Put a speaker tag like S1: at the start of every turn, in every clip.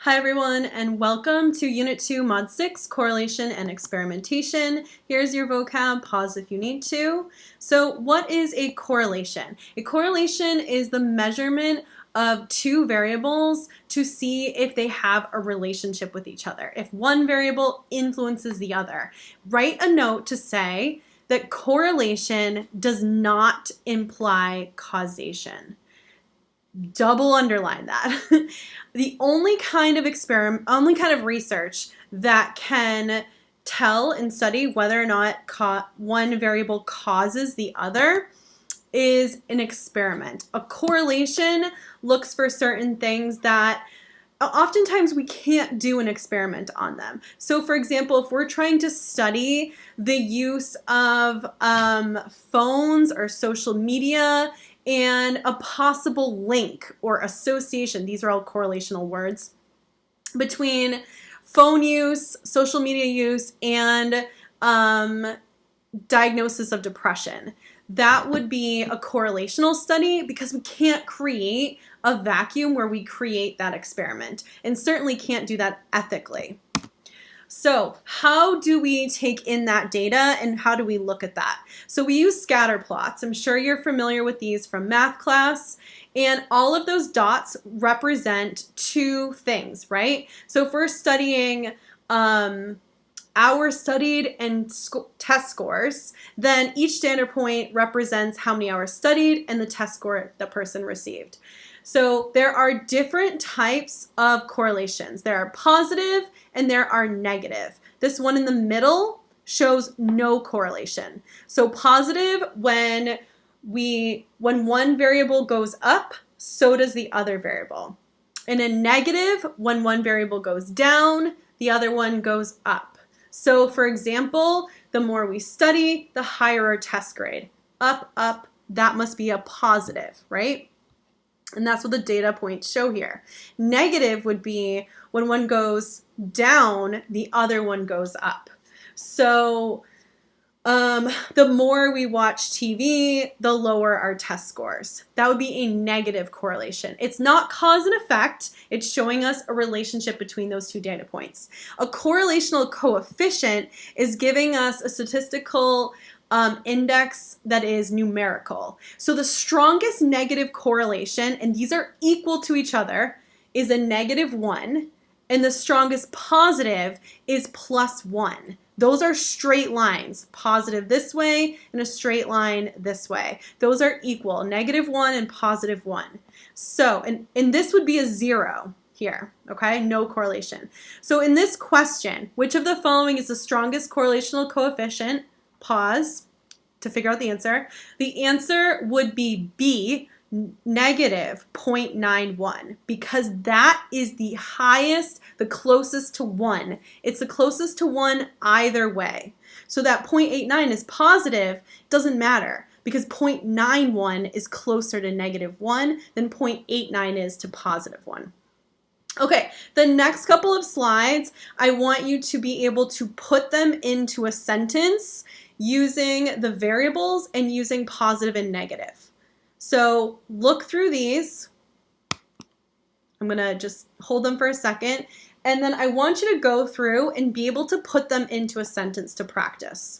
S1: Hi everyone, and welcome to Unit 2, Mod 6, Correlation and Experimentation. Here's your vocab, pause if you need to. So what is a correlation? A correlation is the measurement of two variables to see if they have a relationship with each other, if one variable influences the other. Write a note to say that correlation does not imply causation. Double underline that. The only kind of research that can tell and study whether or not one variable causes the other is an experiment. A correlation looks for certain things that oftentimes we can't do an experiment on them. So for example, if we're trying to study the use of phones or social media and a possible link or association, these are all correlational words, between phone use, social media use, and diagnosis of depression. That would be a correlational study because we can't create a vacuum where we create that experiment, and certainly can't do that ethically. So how do we take in that data and how do we look at that? So we use scatter plots. I'm sure you're familiar with these from math class, and all of those dots represent two things, right? So if we're studying hour studied and test scores, then each standard point represents how many hours studied and the test score the person received. So there are different types of correlations. There are positive and there are negative. This one in the middle shows no correlation. So positive, when one variable goes up, so does the other variable. And a negative, when one variable goes down, the other one goes up. So for example, the more we study, the higher our test grade. Up, up, that must be a positive, right? And that's what the data points show here. Negative would be when one goes down, the other one goes up. So the more we watch TV, the lower our test scores. That would be a negative correlation. It's not cause and effect. It's showing us a relationship between those two data points. A correlational coefficient is giving us a statistical index that is numerical. So the strongest negative correlation, and these are equal to each other, is a -1, and the strongest positive is +1. Those are straight lines, positive this way and a straight line this way. Those are equal, -1 and +1. So, and this would be a 0 here, okay? No correlation. So in this question, which of the following is the strongest correlational coefficient? Pause to figure out the answer. The answer would be B, -0.91, because that is the highest, the closest to 1. It's the closest to 1 either way. So that 0.89 is positive, doesn't matter, because 0.91 is closer to -1 than 0.89 is to +1. Okay, the next couple of slides, I want you to be able to put them into a sentence using the variables and using positive and negative. So look through these. I'm gonna just hold them for a second, and then I want you to go through and be able to put them into a sentence to practice.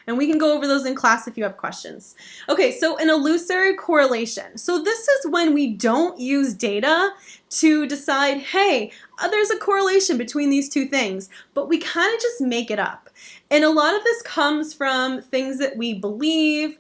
S1: And we can go over those in class if you have questions. Okay, so an illusory correlation. So this is when we don't use data to decide, hey, there's a correlation between these two things, but we kind of just make it up. And a lot of this comes from things that we believe,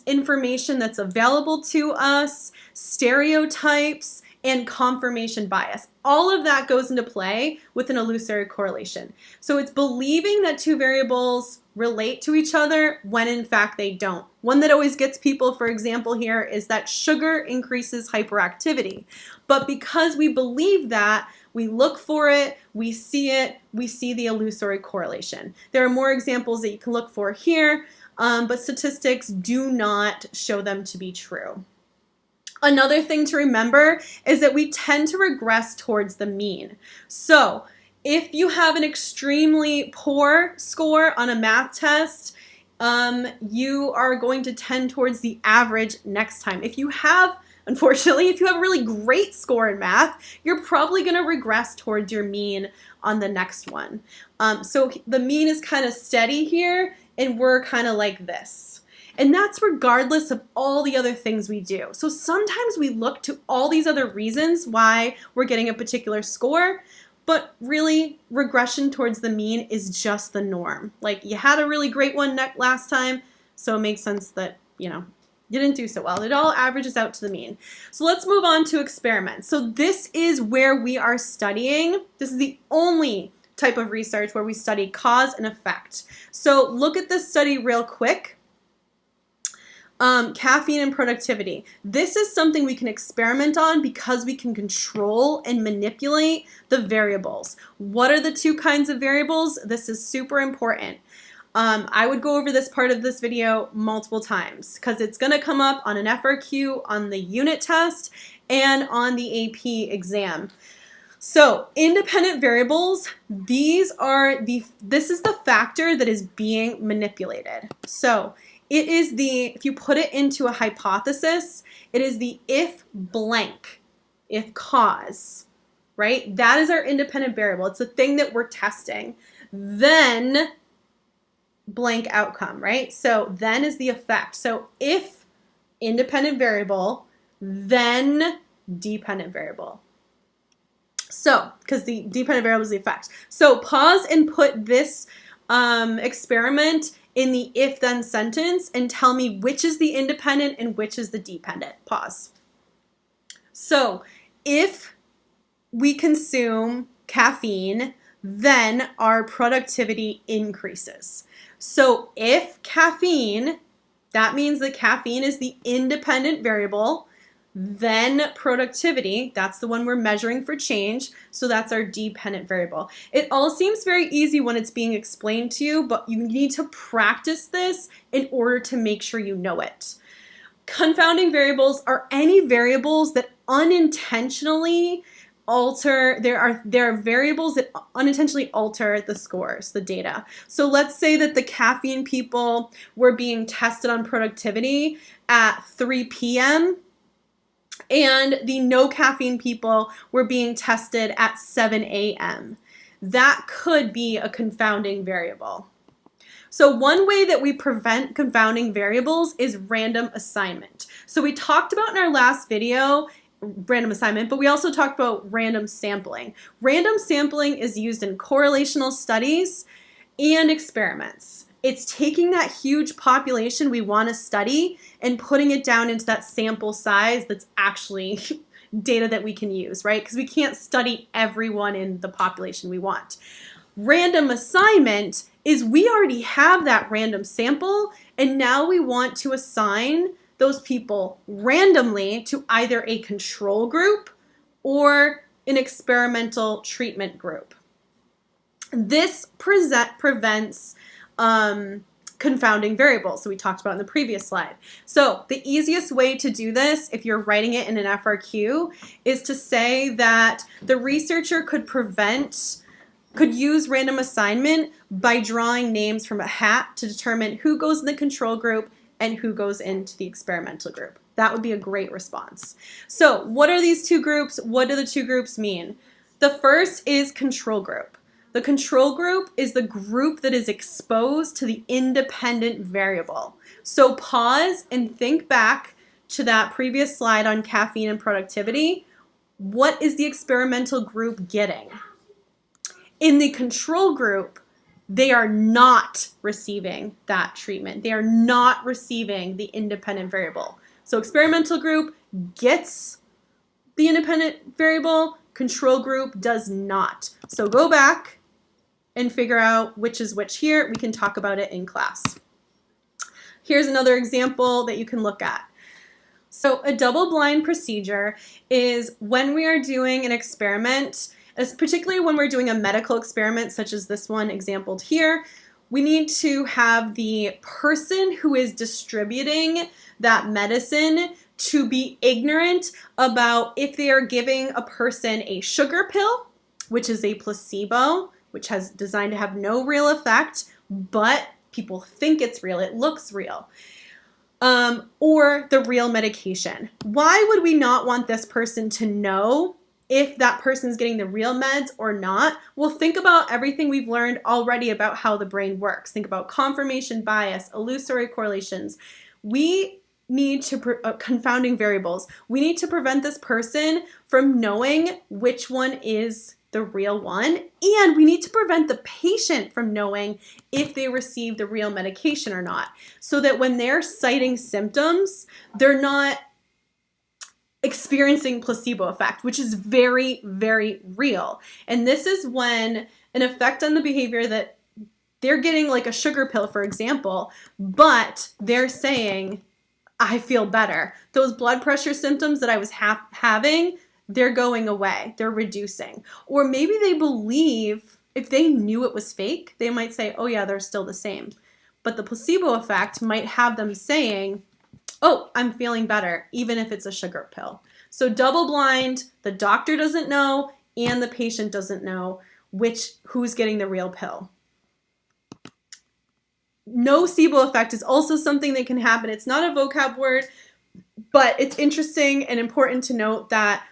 S1: information that's available to us, stereotypes, and confirmation bias. All of that goes into play with an illusory correlation. So it's believing that two variables relate to each other when in fact they don't. One that always gets people, for example, here is that sugar increases hyperactivity. But because we believe that, we look for it, we see the illusory correlation. There are more examples that you can look for here, but statistics do not show them to be true. Another thing to remember is that we tend to regress towards the mean. So if you have an extremely poor score on a math test you are going to tend towards the average next time. If you have, unfortunately, if you have a really great score in math, you're probably going to regress towards your mean on the next one. So the mean is kind of steady here, and we're kind of like this. And that's regardless of all the other things we do. So sometimes we look to all these other reasons why we're getting a particular score, but really regression towards the mean is just the norm. Like, you had a really great one last time, so it makes sense that, you didn't do so well. It all averages out to the mean. So let's move on to experiments. So this is where we are studying. This is the only type of research where we study cause and effect. So look at this study real quick. Caffeine and productivity. This is something we can experiment on because we can control and manipulate the variables. What are the two kinds of variables? This is super important. I would go over this part of this video multiple times because it's going to come up on an FRQ, on the unit test, and on the AP exam. So independent variables, this is the factor that is being manipulated. So it is if you put it into a hypothesis, it is the if blank, if cause, right? That is our independent variable. It's the thing that we're testing. Then blank outcome, right? So then is the effect. So if independent variable, then dependent variable. So, because the dependent variable is the effect. So pause and put this experiment in the if-then sentence and tell me which is the independent and which is the dependent. Pause. So if we consume caffeine, then our productivity increases. So if caffeine, that means that caffeine is the independent variable, then productivity, that's the one we're measuring for change, so that's our dependent variable. It all seems very easy when it's being explained to you, but you need to practice this in order to make sure you know it. Confounding variables are any variables that unintentionally alter, there are variables that unintentionally alter the scores, the data. So let's say that the caffeine people were being tested on productivity at 3 p.m., and the no caffeine people were being tested at 7 a.m. That could be a confounding variable. So one way that we prevent confounding variables is random assignment. So we talked about in our last video random assignment, but we also talked about random sampling. Random sampling is used in correlational studies and experiments. It's taking that huge population we want to study and putting it down into that sample size that's actually data that we can use, right? Because we can't study everyone in the population we want. Random assignment is we already have that random sample, and now we want to assign those people randomly to either a control group or an experimental treatment group. This prevents confounding variables, so we talked about in the previous slide. So the easiest way to do this, if you're writing it in an FRQ, is to say that the researcher could use random assignment by drawing names from a hat to determine who goes in the control group and who goes into the experimental group. That would be a great response. So what are these two groups? What do the two groups mean? The first is control group. The control group is the group that is exposed to the independent variable. So pause and think back to that previous slide on caffeine and productivity. What is the experimental group getting? In the control group, they are not receiving that treatment. They are not receiving the independent variable. So experimental group gets the independent variable, control group does not. So go back and figure out which is which here. We can talk about it in class. Here's another example that you can look at. So a double-blind procedure is when we are doing an experiment, particularly when we're doing a medical experiment such as this one exampled here, we need to have the person who is distributing that medicine to be ignorant about if they are giving a person a sugar pill, which is a placebo, which has designed to have no real effect, but People think it's real. It looks real. Or the real medication. Why would we not want this person to know if that person is getting the real meds or not? Well, think about everything we've learned already about how the brain works. Think about confirmation bias, illusory correlations. We need to, confounding variables. We need to prevent this person from knowing which one is the real one, and we need to prevent the patient from knowing if they receive the real medication or not, so that when they're citing symptoms, they're not experiencing placebo effect, which is very, very real. And this is when an effect on the behavior that they're getting, like a sugar pill, for example, but they're saying, I feel better. Those blood pressure symptoms that I was having, they're going away. They're reducing. Or maybe they believe, if they knew it was fake, they might say, oh yeah, they're still the same. But the placebo effect might have them saying, oh, I'm feeling better, even if it's a sugar pill. So double blind, the doctor doesn't know, and the patient doesn't know who's getting the real pill. Nocebo effect is also something that can happen. It's not a vocab word, but it's interesting and important to note that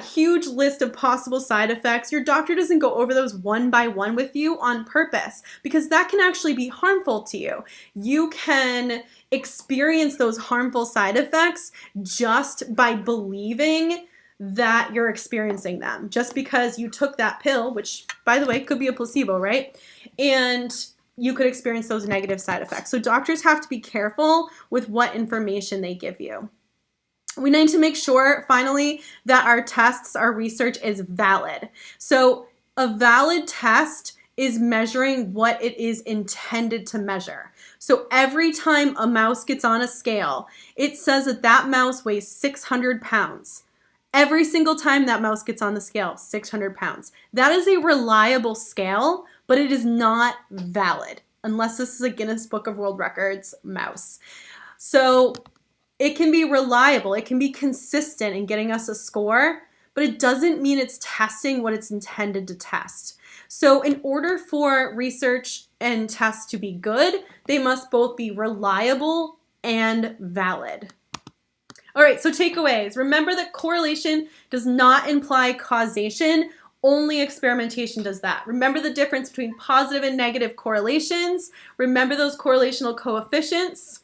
S1: huge list of possible side effects, your doctor doesn't go over those one by one with you on purpose, because that can actually be harmful to you. You can experience those harmful side effects just by believing that you're experiencing them, just because you took that pill, which, by the way, could be a placebo, right? And you could experience those negative side effects. So doctors have to be careful with what information they give you. We need to make sure, finally, that our tests, our research is valid. So a valid test is measuring what it is intended to measure. So every time a mouse gets on a scale, it says that that mouse weighs 600 pounds. Every single time that mouse gets on the scale, 600 pounds. That is a reliable scale, but it is not valid unless this is a Guinness Book of World Records mouse. So it can be reliable, it can be consistent in getting us a score, but it doesn't mean it's testing what it's intended to test. So in order for research and tests to be good, they must both be reliable and valid. All right, so takeaways. Remember that correlation does not imply causation. Only experimentation does that. Remember the difference between positive and negative correlations. Remember those correlational coefficients.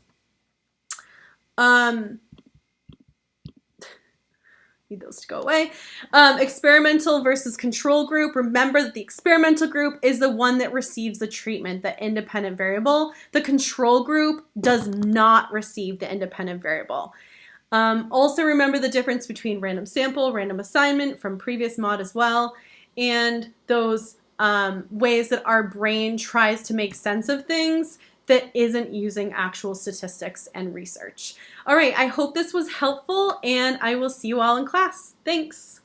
S1: Need those to go away. Experimental versus control group. Remember that the experimental group is the one that receives the treatment, the independent variable. The control group does not receive the independent variable. Also remember the difference between random sample, random assignment from previous mod as well, and those ways that our brain tries to make sense of things that isn't using actual statistics and research. All right, I hope this was helpful, and I will see you all in class. Thanks.